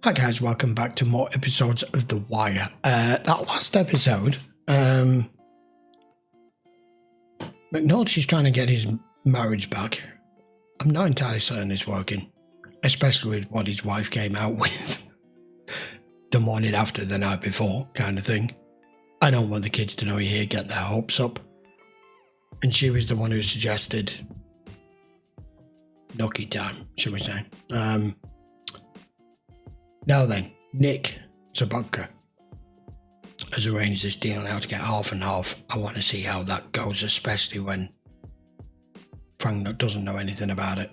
Hi guys, welcome back to more episodes of The Wire. That last episode, McNulty's trying to get his marriage back. I'm not entirely certain it's working, especially with what his wife came out with the morning after the night before kind of thing. I don't want the kids to know you're here, get their hopes up. And she was the one who suggested Nucky time, shall we say. Now then, Nick Sobotka has arranged this deal now to get half and half. I want to see how that goes, especially when Frank doesn't know anything about it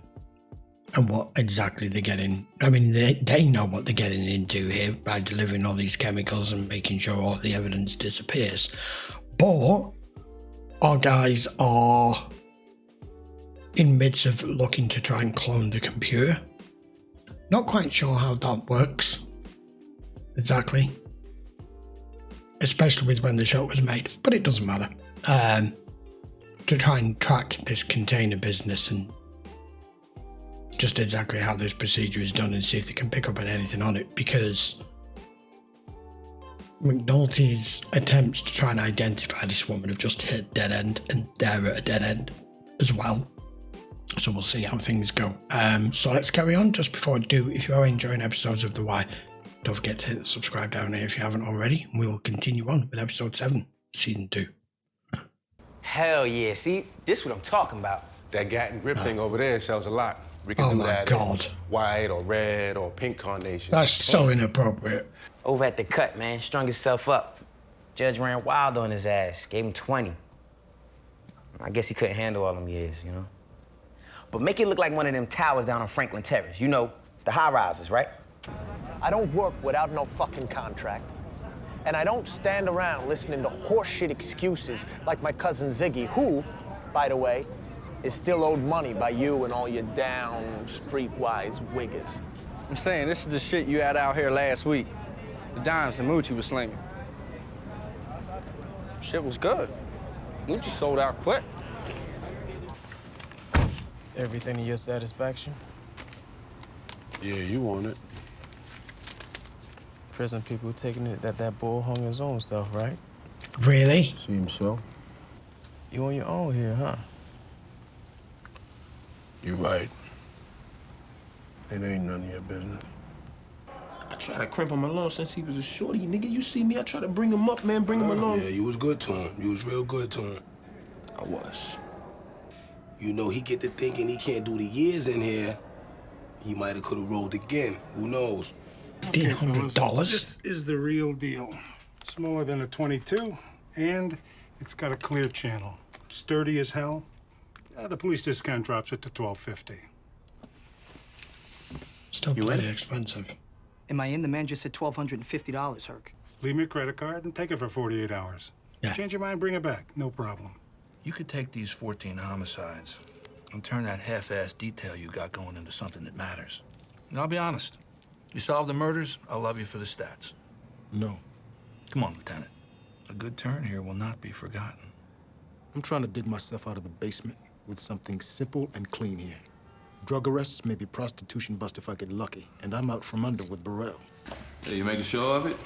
and what exactly they're getting. I mean, they know what they're getting into here by delivering all these chemicals and making sure all the evidence disappears. But our guys are in midst of looking to try and clone the computer. Not quite sure how that works exactly, especially with when the show was made, but it doesn't matter. To try and track this container business and just exactly how this procedure is done and see if they can pick up on anything on it, because McNulty's attempts to try and identify this woman have just hit a dead end, and they're at a dead end as well. So we'll see how things go. So let's carry on. Just before I do, if you are enjoying episodes of The Wire, don't forget to hit the subscribe down here if you haven't already. We will continue on with episode 7, season 2. Hell yeah, see? This what I'm talking about. That gat and grip thing over there sells a lot. We can do that God. White or red or pink carnation. That's so inappropriate. Over at the cut, man, strung himself up. Judge ran wild on his ass, gave him 20. I guess he couldn't handle all them years, you know? But make it look like one of them towers down on Franklin Terrace. You know, the high-rises, right? I don't work without no fucking contract. And I don't stand around listening to horseshit excuses like my cousin Ziggy, who, by the way, is still owed money by you and all your down, streetwise wiggers. I'm saying, this is the shit you had out here last week. The dimes that Moochie was slinging. Shit was good. Moochie sold out quick. Everything to your satisfaction? Yeah, you want it. Prison people taking it that bull hung his own self, right? Really? Seems so. You on your own here, huh? You're right. It ain't none of your business. I tried to crimp him along since he was a shorty. Nigga, you see me, I tried to bring him up, man, bring him along. Yeah, you was good to him. You was real good to him. I was. You know, he get to thinking he can't do the years in here. He might have could have rolled again. Who knows? $1,500? This is the real deal. Smaller than a .22, and it's got a clear channel. Sturdy as hell. The police discount drops it to $1,250. Still bloody expensive. Am I in? The man just said $1,250, Herc. Leave me a credit card and take it for 48 hours. Yeah. Change your mind, bring it back. No problem. You could take these 14 homicides and turn that half-assed detail you got going into something that matters. And I'll be honest, you solve the murders, I'll love you for the stats. No. Come on, Lieutenant. A good turn here will not be forgotten. I'm trying to dig myself out of the basement with something simple and clean here. Drug arrests, maybe prostitution bust if I get lucky, and I'm out from under with Burrell. Hey, you make a show of it?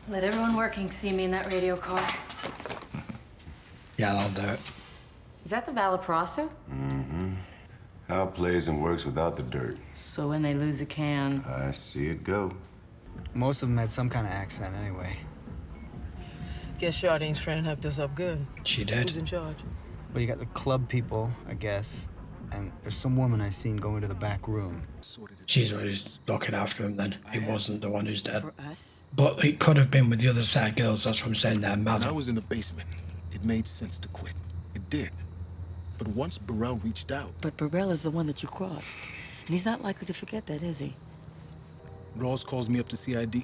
Let everyone working see me in that radio car. Yeah, I'll do it. Is that the Valaprosso? Mm-hmm. How it plays and works without the dirt. So when they lose a can... I see it go. Most of them had some kind of accent anyway. Guess Chardine's friend hooked us up good. She did. Who's in charge? Well, you got the club people, I guess. And there's some woman I seen go into the back room. She's the one who's looking after him then. He wasn't the one who's dead. For us? But it could have been with the other side girls, that's what I'm saying there, When madam. I was in the basement, it made sense to quit. It did. But once Burrell reached out... But Burrell is the one that you crossed. And he's not likely to forget that, is he? Rawls calls me up to CID,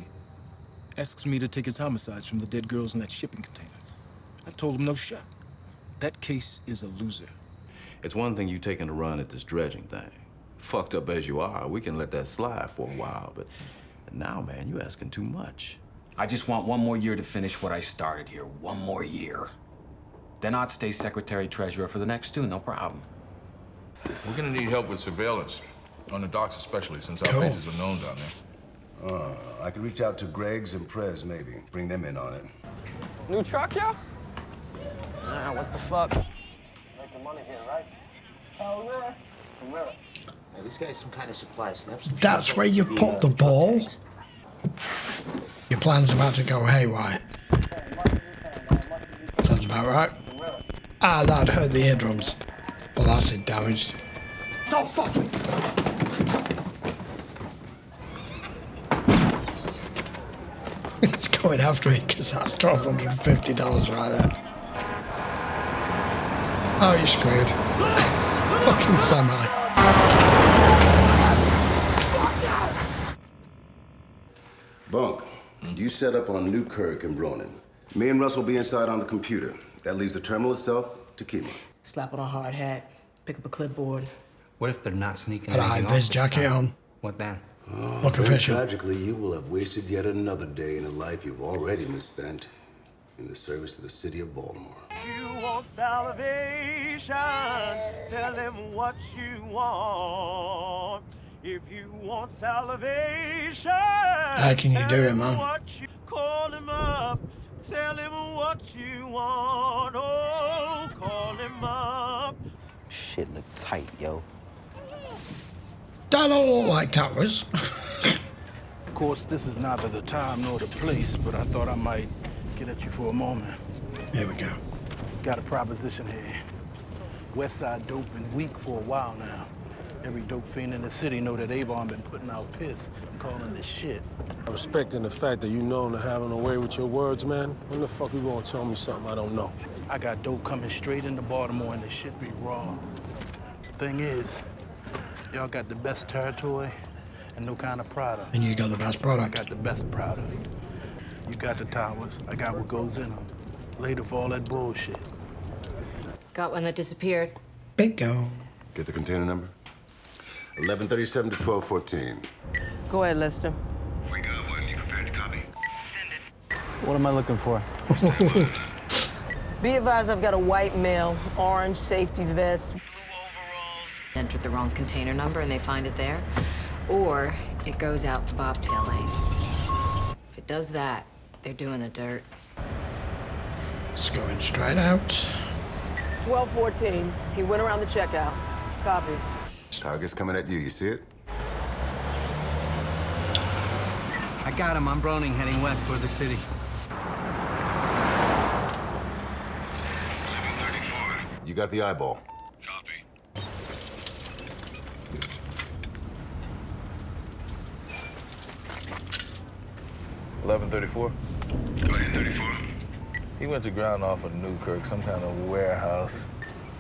asks me to take his homicides from the dead girls in that shipping container. I told him no shot. That case is a loser. It's one thing you taking a run at this dredging thing. Fucked up as you are, we can let that slide for a while, but now, man, you asking too much. I just want one more year to finish what I started here. One more year. Then I'd stay secretary-treasurer for the next 2, no problem. We're gonna need help with surveillance, on the docks especially, since our bases are known down there. I could reach out to Greg's and Prez, maybe. Bring them in on it. New truck, yo? Nah, what the fuck? Making money here, right? Oh, yeah. Hey, this guy's some kind of supply snaps. That's where you put the ball. Your plan's about to go haywire. Sounds about right. Ah, that hurt the eardrums. Well, that's it damaged. Don't fuck me! It's going after it because that's $1,250 right there. Oh, you're screwed. Fucking semi. Bunk, you set up on Newkirk and Bronin. Me and Russ will be inside on the computer. That leaves the terminal itself to Kima. Slap on a hard hat, pick up a clipboard. What if they're not sneaking Put a anything high-vis off this jacket time? on. What then? Look Very official. tragically, you will have wasted yet another day in a life you've already misspent in the service of the city of Baltimore. You want salvation, tell him what you want. If you want salvation, How can you do it, man? call him up, tell him what you want. Oh, call him up. Shit look tight, yo. That don't look like towers. Of course, this is neither the time nor the place, but I thought I might get at you for a moment. Here we go. Got a proposition here. West Side dope been weak for a while now. Every dope fiend in the city know that Avon been putting out piss and calling this shit. Respecting the fact that you known to having a way with your words, man. When the fuck you gonna tell me something I don't know? I got dope coming straight into Baltimore and this shit be raw. Thing is, y'all got the best territory and no kind of product. And you got the best product. I got the best product. You got the towers. I got what goes in them. Later for all that bullshit. Got one that disappeared. Bingo. Get the container number? 1137 to 1214. Go ahead, Lester. We got one. You prepared to copy? What am I looking for? Be advised, I've got a white male, orange safety vest. Entered the wrong container number and they find it there. Or it goes out Bobtail Lane. If it does that, they're doing the dirt. It's going straight out. 1214. He went around the checkout. Copy. Target's coming at you. You see it? I got him. I'm Browning, heading west toward the city. 1134. You got the eyeball. Copy. $11.34. Go ahead, 34. He went to ground off of Newkirk, some kind of warehouse.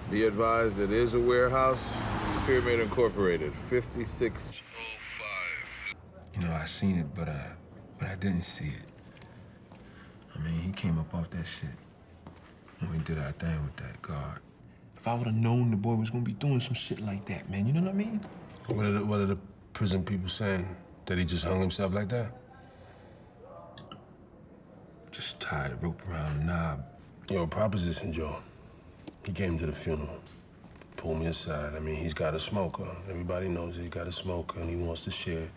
Be advised, it is a warehouse. Pyramid Incorporated, 5605. You know, I seen it, but I didn't see it. I mean, he came up off that shit when we did our thing with that guard. If I would've known the boy was gonna be doing some shit like that, man, you know what I mean? What are the prison people saying? That he just hung himself like that? Just tied a rope around the knob. Yo, proposition, Joe. He came to the funeral. Pulled me aside. I mean, he's got a smoker. Everybody knows he's got a smoker and he wants to share.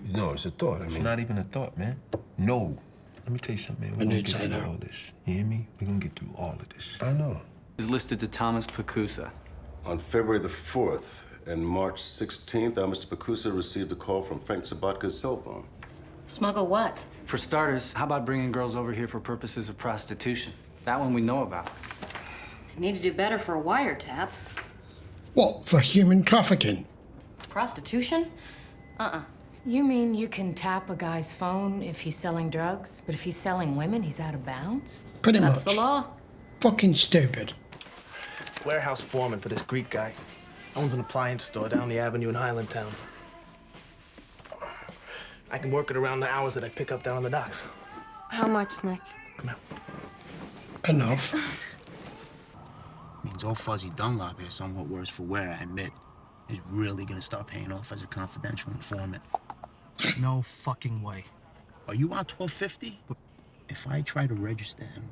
No, it's a thought. It's not even a thought, man. No. Let me tell you something, man. We're gonna get through all this. You hear me? We're gonna get through all of this. I know. Is listed to Thomas Pacusa. On February the 4th and March 16th, Mr. Pacusa received a call from Frank Sobotka's cell phone. Smuggle what? For starters, how about bringing girls over here for purposes of prostitution? That one we know about. You need to do better for a wiretap. What, for human trafficking? Prostitution? You mean you can tap a guy's phone if he's selling drugs, but if he's selling women, he's out of bounds? Pretty That's much. the law. Fucking stupid. Warehouse foreman for this Greek guy. Owns an appliance store down the avenue in Highlandtown. I can work it around the hours that I pick up down on the docks. How much, Nick? Come here. Enough. Means old Fuzzy Dunlop here, somewhat worse for wear, I admit, is really gonna start paying off as a confidential informant. No fucking way. Are you on 1250? If I try to register him,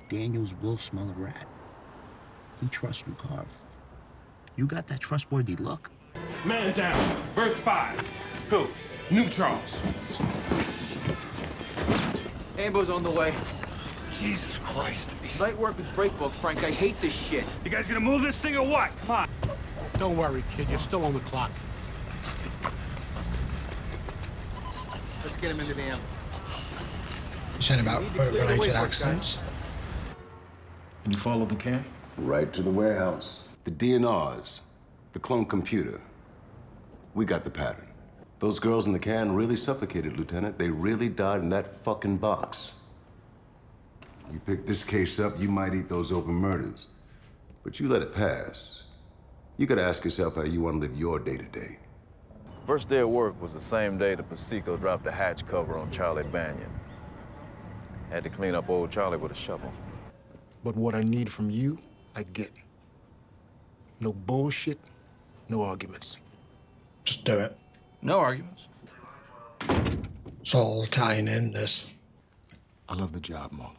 Daniels will smell a rat. He trusts Rukar. You got that trustworthy look? Man down. Berth 5. Who? New Charles. Ambo's on the way. Jesus Christ. Night work with breakbook, Frank. I hate this shit. You guys gonna move this thing or what? Come on. Don't worry, kid. You're still on the clock. Let's get him into the ambulance. You said about work-related accidents. And you follow the can? Right to the warehouse. The DNRs, the clone computer. We got the pattern. Those girls in the can really suffocated, Lieutenant. They really died in that fucking box. You pick this case up, you might eat those open murders. But you let it pass. You gotta ask yourself how you want to live your day-to-day. First day of work was the same day the Pacifico dropped the hatch cover on Charlie Banyan. Had to clean up old Charlie with a shovel. But what I need from you, I get. No bullshit, no arguments. Just do it. No arguments. It's all tying in this. I love the job, Marlo.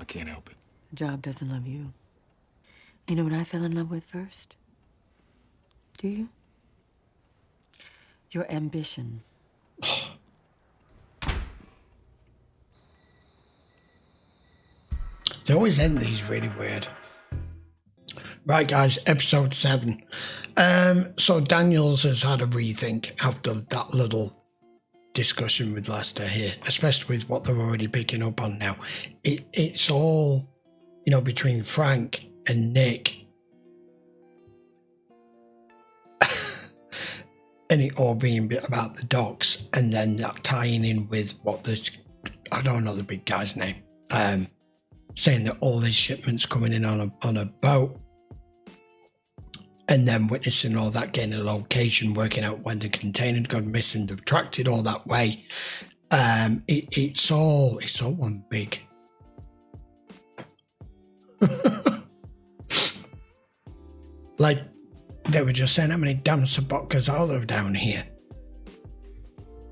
I can't help it. The job doesn't love you. You know what I fell in love with first? Do you? Your ambition. They always end these really weird. Right, guys, episode 7. So Daniels has had a rethink after that little discussion with Lester here, especially with what they're already picking up on now. It's all, you know, between Frank and Nick. And it all being about the docks, and then that tying in with what this, I don't know the big guy's name, saying that all these shipments coming in on a boat, and then witnessing all that, getting a location, working out when the container had gone missing, they've tracked it all that way. It's all one big. Like they were just saying, how many damn Sobotkas are there down here?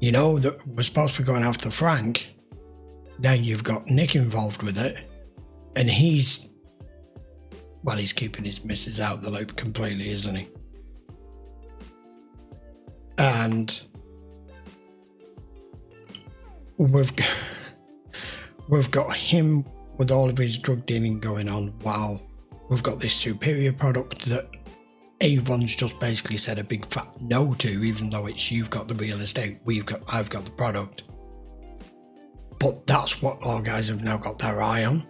You know, that we're supposed to be going after Frank. Now you've got Nick involved with it, and he's keeping his missus out the loop completely, isn't he? And we've got him with all of his drug dealing going on, while we've got this superior product that Avon's just basically said a big fat no to, even though it's you've got the real estate, I've got the product. But that's what our guys have now got their eye on.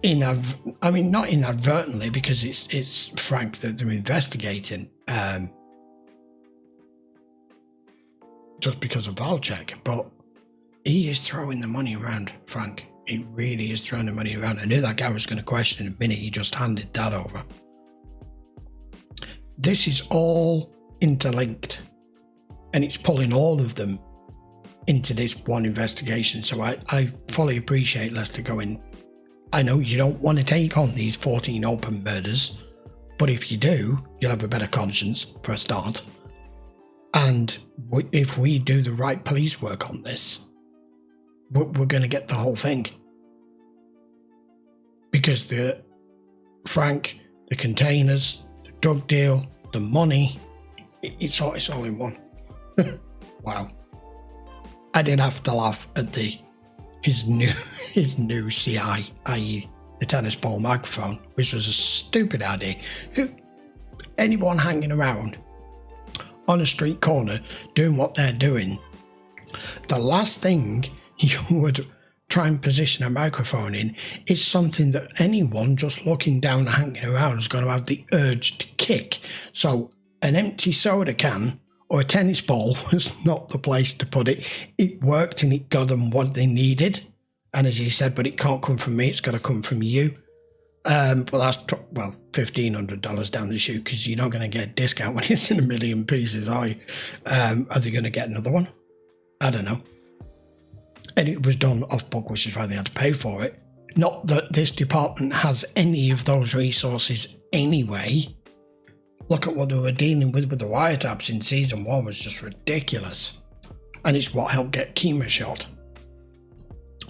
Not inadvertently, because it's Frank that they're investigating, just because of Valchek, but he is throwing the money around, Frank. He really is throwing the money around. I knew that guy was going to question in a minute. He just handed that over. This is all interlinked, and it's pulling all of them into this one investigation. So I fully appreciate Lester going, I know you don't want to take on these 14 open murders, but if you do, you'll have a better conscience for a start. And if we do the right police work on this, we're going to get the whole thing. Because the Frank, the containers, the drug deal, the money, it's all in one. Wow. I did have to laugh at his new CI, i.e. the tennis ball microphone, which was a stupid idea. Anyone hanging around on a street corner doing what they're doing, the last thing you would try and position a microphone in is something that anyone just looking down, hanging around, is going to have the urge to kick. So an empty soda can or a tennis ball was not the place to put it. It worked and it got them what they needed. And as he said, but it can't come from me, it's got to come from you. But that's, $1,500 down the chute, because you're not going to get a discount when it's in a million pieces, are you? Are they going to get another one? I don't know. And it was done off book, which is why they had to pay for it. Not that this department has any of those resources anyway. Look at what they were dealing with the wiretaps in season 1 was just ridiculous. And it's what helped get Kima shot.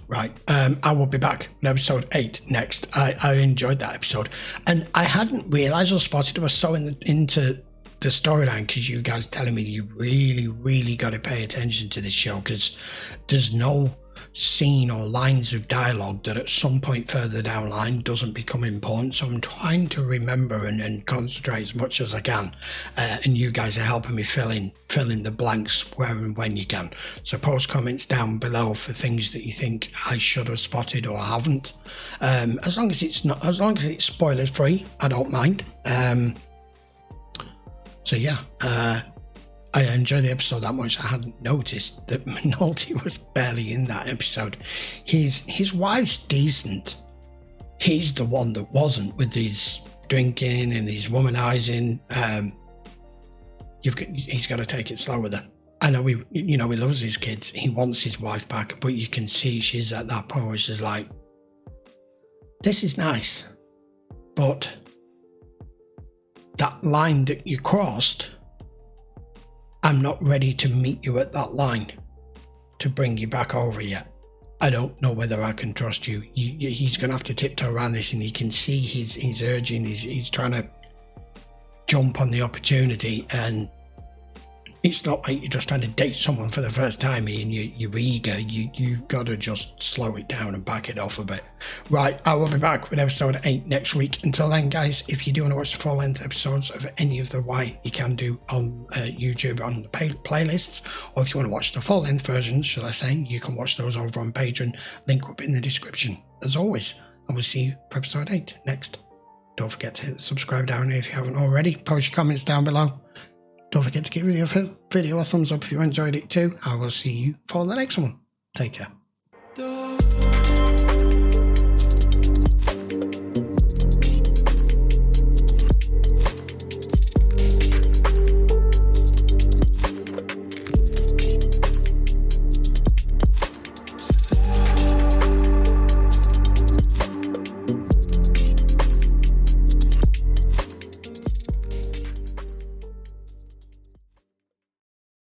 Right, I will be back in episode 8 next. I enjoyed that episode. And I hadn't realised or spotted I was so into the storyline, because you guys telling me you really got to pay attention to this show, because there's no scene or lines of dialogue that at some point further down the line doesn't become important. So I'm trying to remember and concentrate as much as I can, and you guys are helping me fill in the blanks where and when you can. So post comments down below for things that you think I should have spotted or haven't, as long as it's spoilers free, I don't mind. So yeah, I enjoyed the episode that much. I hadn't noticed that McNulty was barely in that episode. His wife's decent. He's the one that wasn't, with his drinking and his womanizing. He's got to take it slow with her. I know he loves his kids. He wants his wife back, but you can see she's at that point where she's like, this is nice, but that line that you crossed, I'm not ready to meet you at that line to bring you back over yet. I don't know whether I can trust you. He's going to have to tiptoe around this, and you can see he's urging, he's trying to jump on the opportunity, and it's not like you're just trying to date someone for the first time and you're eager. You've got to just slow it down and back it off a bit. Right, I will be back with episode 8 next week. Until then, guys, if you do want to watch the full-length episodes of any of the Why, you can do on YouTube on the playlists, or if you want to watch the full-length versions, should I say, you can watch those over on Patreon. Link up in the description. As always, I will see you for episode 8 next. Don't forget to hit the subscribe down here if you haven't already. Post your comments down below. Don't forget to give the video a thumbs up if you enjoyed it too. I will see you for the next one. Take care.